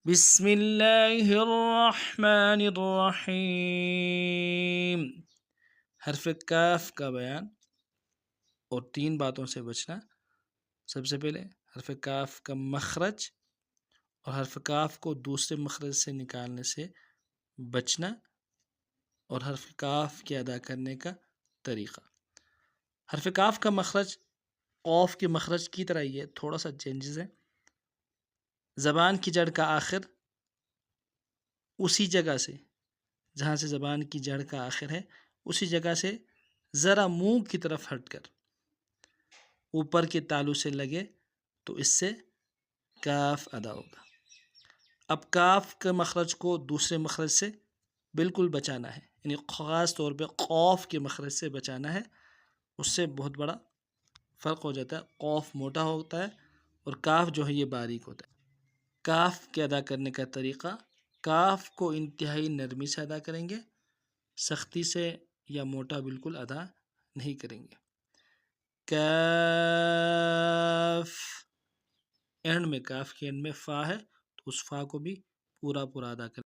بسم اللہ الرحمن الرحیم۔ حرف کاف کا بیان اور 3 باتوں سے بچنا۔ سب سے پہلے حرف کاف کا مخرج اور حرف کاف کو دوسرے مخرج سے نکالنے سے بچنا، اور حرف کاف کے ادا کرنے کا طریقہ۔ حرف کاف کا مخرج قوف کے مخرج کی طرح ہی ہے، تھوڑا سا چینجز ہے۔ زبان کی جڑ کا آخر اسی جگہ سے، جہاں سے زبان کی جڑ کا آخر ہے، اسی جگہ سے ذرا منہ کی طرف ہٹ کر اوپر کے تالو سے لگے تو اس سے کاف ادا ہوگا۔ اب کاف کے مخرج کو دوسرے مخرج سے بالکل بچانا ہے، یعنی خاص طور پہ قوف کے مخرج سے بچانا ہے۔ اس سے بہت بڑا فرق ہو جاتا ہے، قوف موٹا ہوتا ہے اور کاف جو ہے یہ باریک ہوتا ہے۔ کاف کے ادا کرنے کا طریقہ، کاف کو انتہائی نرمی سے ادا کریں گے، سختی سے یا موٹا بالکل ادا نہیں کریں گے۔ کاف، اینڈ میں کاف کے اینڈ میں فا ہے تو اس فا کو بھی پورا ادا کریں۔